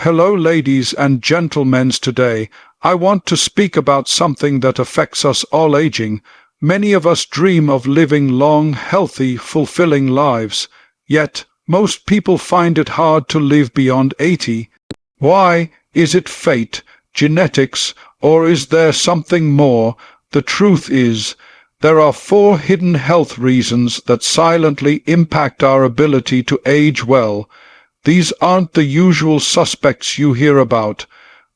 Hello, ladies and gentlemen. Today, I want to speak about something that affects us all: aging. Many of us dream of living long, healthy, fulfilling lives. Yet, most people find it hard to live beyond 80. Why? Is it fate, genetics, or is there something more? The truth is, there are 4 hidden health reasons that silently impact our ability to age well. These aren't the usual suspects you hear about.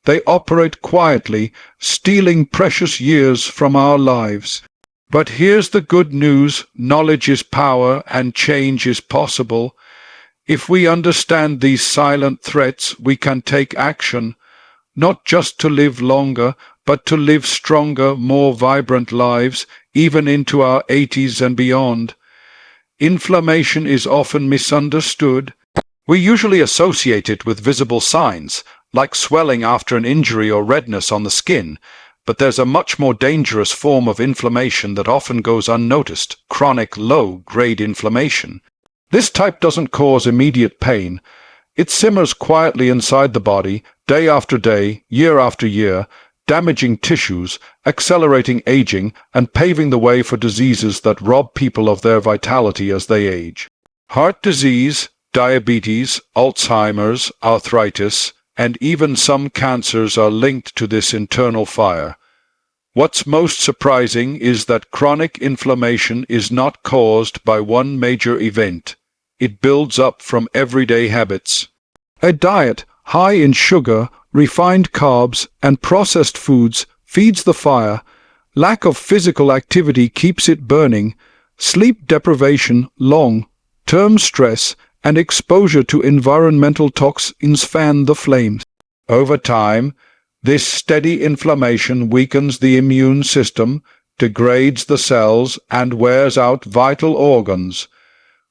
They operate quietly, stealing precious years from our lives. But here's the good news: knowledge is power, and change is possible. If we understand these silent threats, we can take action, not just to live longer, but to live stronger, more vibrant lives, even into our 80s and beyond. Inflammation is often misunderstood. We usually associate it with visible signs, like swelling after an injury or redness on the skin, but there's a much more dangerous form of inflammation that often goes unnoticed: chronic low-grade inflammation. This type doesn't cause immediate pain. It simmers quietly inside the body, day after day, year after year, damaging tissues, accelerating aging, and paving the way for diseases that rob people of their vitality as they age. Heart disease, diabetes, Alzheimer's, arthritis, and even some cancers are linked to this internal fire. What's most surprising is that chronic inflammation is not caused by one major event. It builds up from everyday habits. A diet high in sugar, refined carbs, and processed foods feeds the fire. Lack of physical activity keeps it burning. Sleep deprivation, long-term stress, and exposure to environmental toxins fan the flames. Over time, this steady inflammation weakens the immune system, degrades the cells, and wears out vital organs.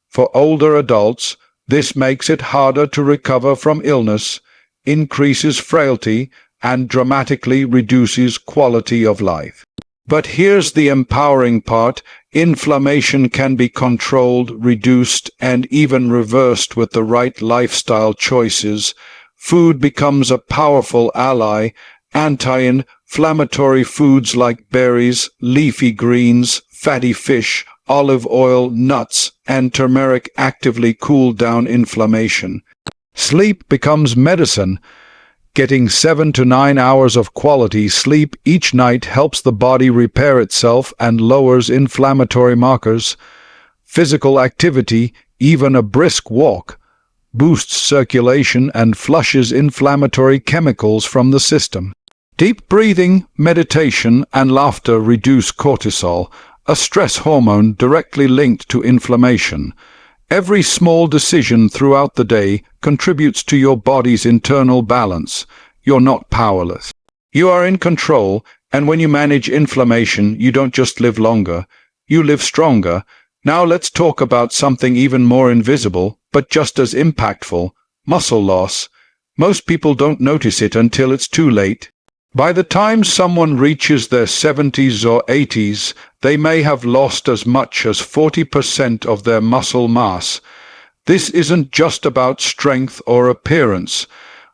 For older adults, this makes it harder to recover from illness, increases frailty, and dramatically reduces quality of life. But here's the empowering part: inflammation can be controlled, reduced, and even reversed with the right lifestyle choices. Food becomes a powerful ally. Anti-inflammatory foods like berries, leafy greens, fatty fish, olive oil, nuts, and turmeric actively cool down inflammation. Sleep becomes medicine. Getting 7 to 9 hours of quality sleep each night helps the body repair itself and lowers inflammatory markers. Physical activity, even a brisk walk, boosts circulation and flushes inflammatory chemicals from the system. Deep breathing, meditation, and laughter reduce cortisol, a stress hormone directly linked to inflammation. Every small decision throughout the day contributes to your body's internal balance. You're not powerless. You are in control, and when you manage inflammation, you don't just live longer, you live stronger. Now let's talk about something even more invisible, but just as impactful: muscle loss. Most people don't notice it until it's too late. By the time someone reaches their 70s or 80s, they may have lost as much as 40% of their muscle mass. This isn't just about strength or appearance.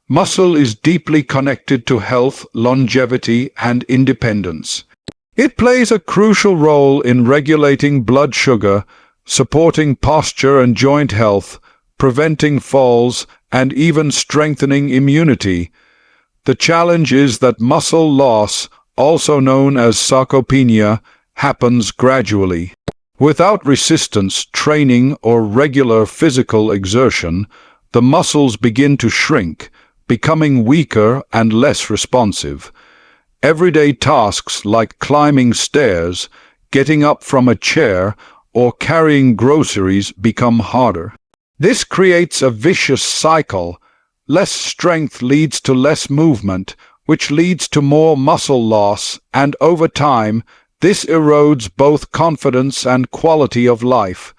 Muscle is deeply connected to health, longevity, and independence. It plays a crucial role in regulating blood sugar, supporting posture and joint health, preventing falls, and even strengthening immunity. The challenge is that muscle loss, also known as sarcopenia, happens gradually. Without resistance, training, or regular physical exertion, the muscles begin to shrink, becoming weaker and less responsive. Everyday tasks like climbing stairs, getting up from a chair, or carrying groceries become harder. This creates a vicious cycle. Less strength leads to less movement, which leads to more muscle loss, and over time, this erodes both confidence and quality of life.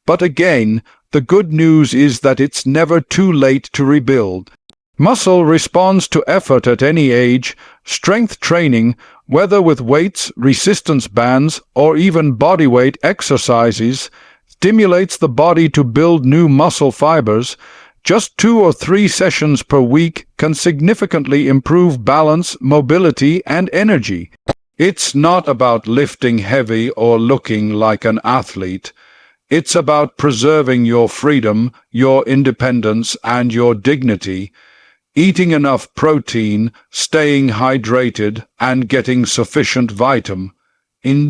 But again, the good news is that it's never too late to rebuild. Muscle responds to effort at any age. Strength training, whether with weights, resistance bands, or even bodyweight exercises, stimulates the body to build new muscle fibers. Just 2 or 3 sessions per week can significantly improve balance, mobility, and energy. It's not about lifting heavy or looking like an athlete. It's about preserving your freedom, your independence, and your dignity. Eating enough protein, staying hydrated, and getting sufficient vitamin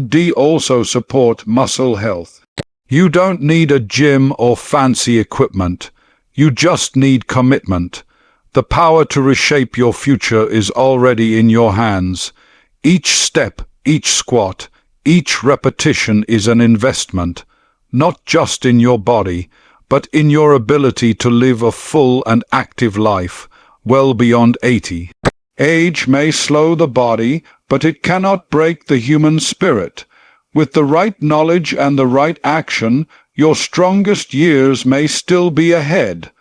D also support muscle health. You don't need a gym or fancy equipment. You just need commitment. The power to reshape your future is already in your hands. Each step, each squat, each repetition is an investment, not just in your body, but in your ability to live a full and active life, well beyond 80. Age may slow the body, but it cannot break the human spirit. With the right knowledge and the right action, your strongest years may still be ahead.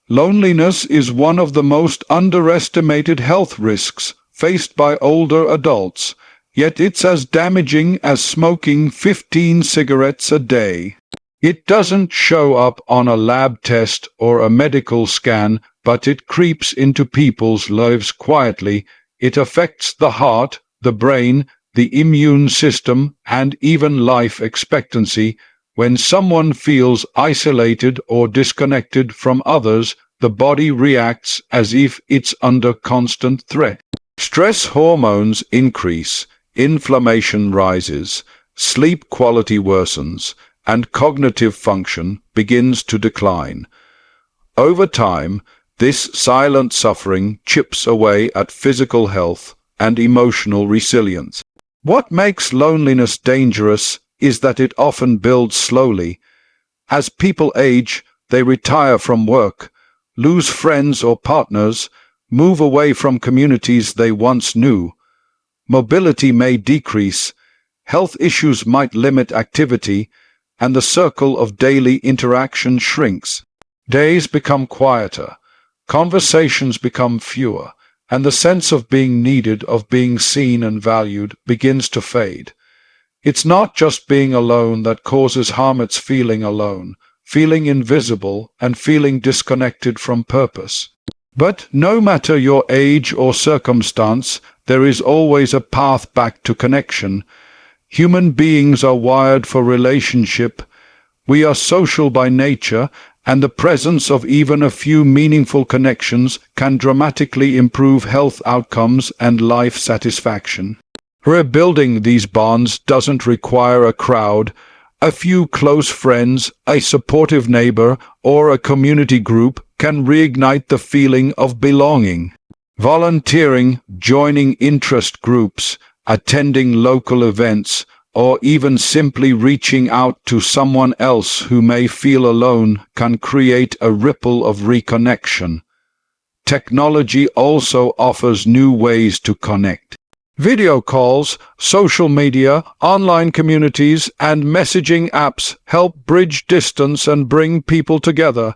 Loneliness is one of the most underestimated health risks faced by older adults, yet it's as damaging as smoking 15 cigarettes a day. It doesn't show up on a lab test or a medical scan, but it creeps into people's lives quietly. It affects the heart, the brain, the immune system, and even life expectancy. When someone feels isolated or disconnected from others, the body reacts as if it's under constant threat. Stress hormones increase, inflammation rises, sleep quality worsens, and cognitive function begins to decline. Over time, this silent suffering chips away at physical health and emotional resilience. What makes loneliness dangerous is that it often builds slowly. As people age, they retire from work, lose friends or partners, move away from communities they once knew. Mobility may decrease, health issues might limit activity, and the circle of daily interaction shrinks. Days become quieter, conversations become fewer, and the sense of being needed, of being seen and valued, begins to fade. It's not just being alone that causes harm, it's feeling alone, feeling invisible, and feeling disconnected from purpose. But no matter your age or circumstance, there is always a path back to connection. Human beings are wired for relationship. We are social by nature, and the presence of even a few meaningful connections can dramatically improve health outcomes and life satisfaction. Rebuilding these bonds doesn't require a crowd. A few close friends, a supportive neighbor, or a community group can reignite the feeling of belonging. Volunteering, joining interest groups, attending local events, or even simply reaching out to someone else who may feel alone can create a ripple of reconnection. Technology also offers new ways to connect. Video calls, social media, online communities, and messaging apps help bridge distance and bring people together.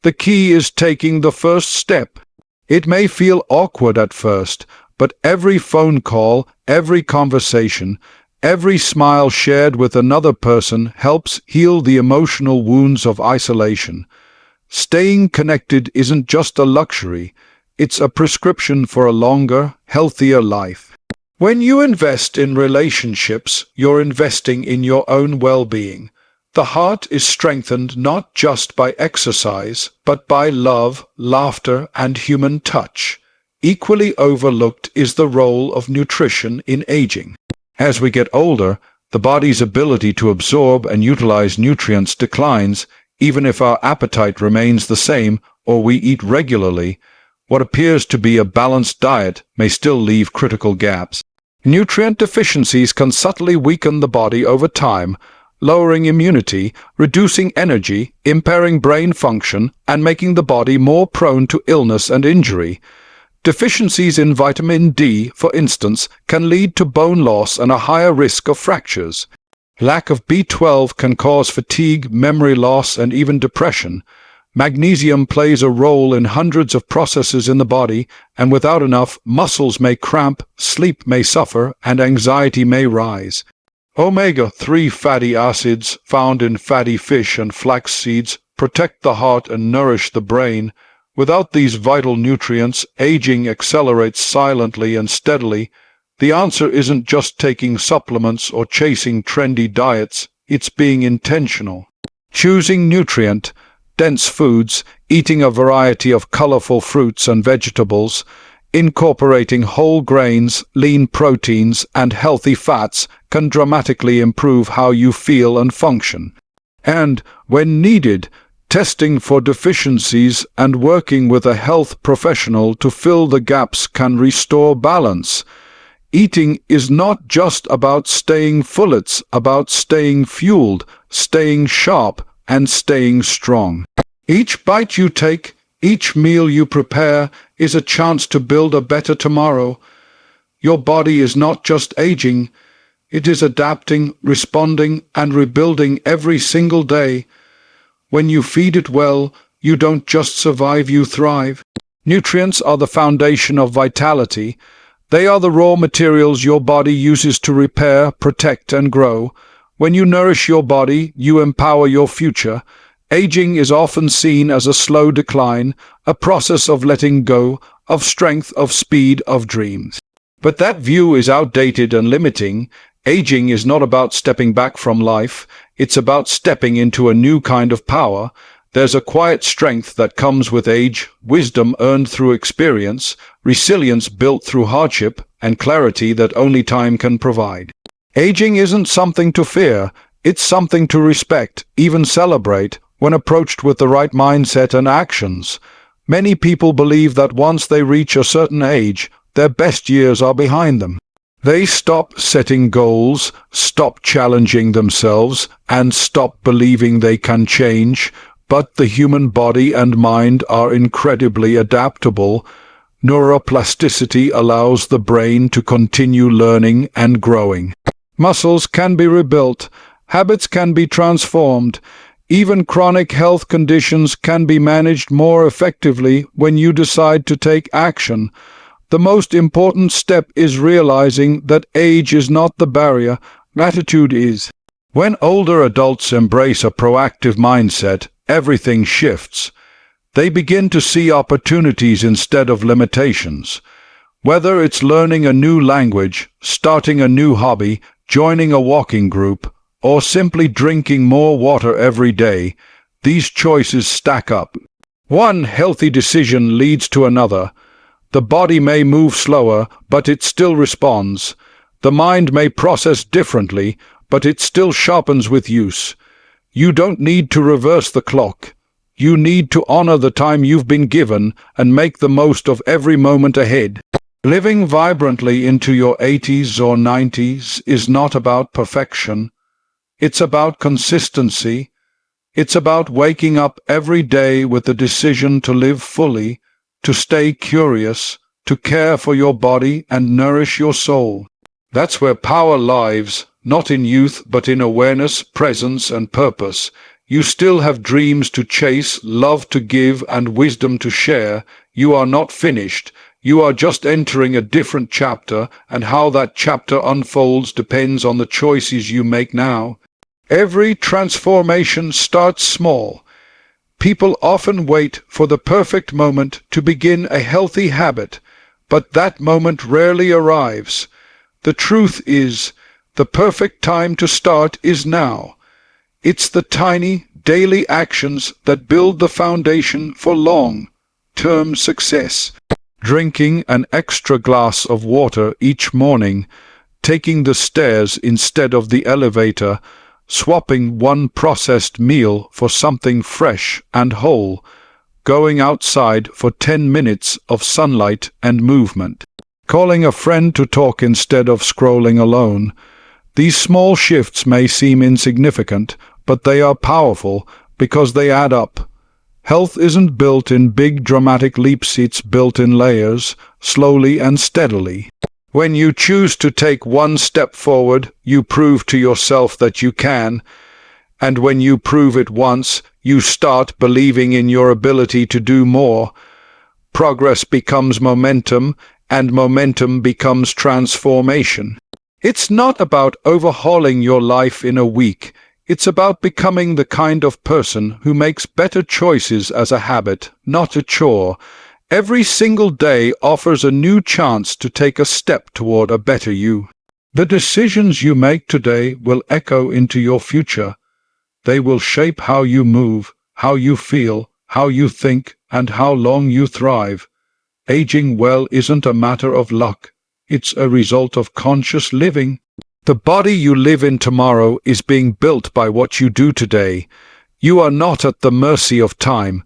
The key is taking the first step. It may feel awkward at first, but every phone call, every conversation, every smile shared with another person helps heal the emotional wounds of isolation. Staying connected isn't just a luxury, it's a prescription for a longer, healthier life. When you invest in relationships, you're investing in your own well-being. The heart is strengthened not just by exercise, but by love, laughter, and human touch. Equally overlooked is the role of nutrition in aging. As we get older, the body's ability to absorb and utilize nutrients declines, even if our appetite remains the same or we eat regularly. What appears to be a balanced diet may still leave critical gaps. Nutrient deficiencies can subtly weaken the body over time, lowering immunity, reducing energy, impairing brain function, and making the body more prone to illness and injury. Deficiencies in vitamin D, for instance, can lead to bone loss and a higher risk of fractures. Lack of B12 can cause fatigue, memory loss, and even depression. Magnesium plays a role in hundreds of processes in the body, and without enough, muscles may cramp, sleep may suffer, and anxiety may rise. Omega-3 fatty acids found in fatty fish and flax seeds protect the heart, and nourish the brain. Without these vital nutrients, aging accelerates silently and steadily. The answer isn't just taking supplements or chasing trendy diets, it's being intentional. Choosing nutrient-dense foods, eating a variety of colorful fruits and vegetables, incorporating whole grains, lean proteins, and healthy fats can dramatically improve how you feel and function. And, when needed, testing for deficiencies and working with a health professional to fill the gaps can restore balance. Eating is not just about staying full, it's about staying fueled, staying sharp, and staying strong. Each bite you take, each meal you prepare, is a chance to build a better tomorrow. Your body is not just aging, it is adapting, responding, and rebuilding every single day. When you feed it well, you don't just survive, you thrive. Nutrients are the foundation of vitality. They are the raw materials your body uses to repair, protect, and grow. When you nourish your body, you empower your future. Aging is often seen as a slow decline, a process of letting go, of strength, of speed, of dreams. But that view is outdated and limiting. Aging is not about stepping back from life, it's about stepping into a new kind of power. There's a quiet strength that comes with age, wisdom earned through experience, resilience built through hardship, and clarity that only time can provide. Aging isn't something to fear, it's something to respect, even celebrate, when approached with the right mindset and actions. Many people believe that once they reach a certain age, their best years are behind them. They stop setting goals, stop challenging themselves, and stop believing they can change. But the human body and mind are incredibly adaptable. Neuroplasticity allows the brain to continue learning and growing. Muscles can be rebuilt, habits can be transformed, even chronic health conditions can be managed more effectively when you decide to take action. The most important step is realizing that age is not the barrier, attitude is. When older adults embrace a proactive mindset, everything shifts. They begin to see opportunities instead of limitations. Whether it's learning a new language, starting a new hobby, joining a walking group, or simply drinking more water every day, these choices stack up. One healthy decision leads to another. The body may move slower, but it still responds. The mind may process differently, but it still sharpens with use. You don't need to reverse the clock. You need to honor the time you've been given and make the most of every moment ahead. Living vibrantly into your 80s or 90s is not about perfection. It's about consistency. It's about waking up every day with the decision to live fully, to stay curious, to care for your body and nourish your soul. That's where power lies, not in youth but in awareness, presence, and purpose. You still have dreams to chase, love to give, and wisdom to share. You are not finished. You are just entering a different chapter, and how that chapter unfolds depends on the choices you make now. Every transformation starts small. People often wait for the perfect moment to begin a healthy habit, but that moment rarely arrives. The truth is, the perfect time to start is now. It's the tiny, daily actions that build the foundation for long-term success. Drinking an extra glass of water each morning, taking the stairs instead of the elevator, swapping one processed meal for something fresh and whole, going outside for 10 minutes of sunlight and movement, calling a friend to talk instead of scrolling alone. These small shifts may seem insignificant, but they are powerful because they add up. Health isn't built in big dramatic leaps, it's built in layers, slowly and steadily. When you choose to take one step forward, you prove to yourself that you can, and when you prove it once, you start believing in your ability to do more. Progress becomes momentum, and momentum becomes transformation. It's not about overhauling your life in a week. It's about becoming the kind of person who makes better choices as a habit, not a chore. Every single day offers a new chance to take a step toward a better you. The decisions you make today will echo into your future. They will shape how you move, how you feel, how you think, and how long you thrive. Aging well isn't a matter of luck. It's a result of conscious living. The body you live in tomorrow is being built by what you do today. You are not at the mercy of time.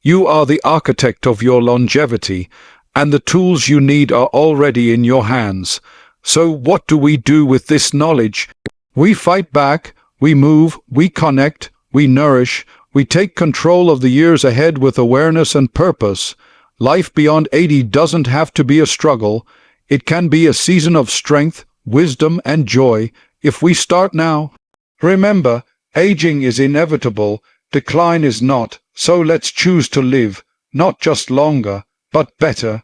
You are the architect of your longevity, and the tools you need are already in your hands. So what do we do with this knowledge? We fight back, we move, we connect, we nourish, we take control of the years ahead with awareness and purpose. Life beyond 80 doesn't have to be a struggle. It can be a season of strength, wisdom, and joy if we start now. Remember, aging is inevitable, decline is not, so let's choose to live, not just longer, but better.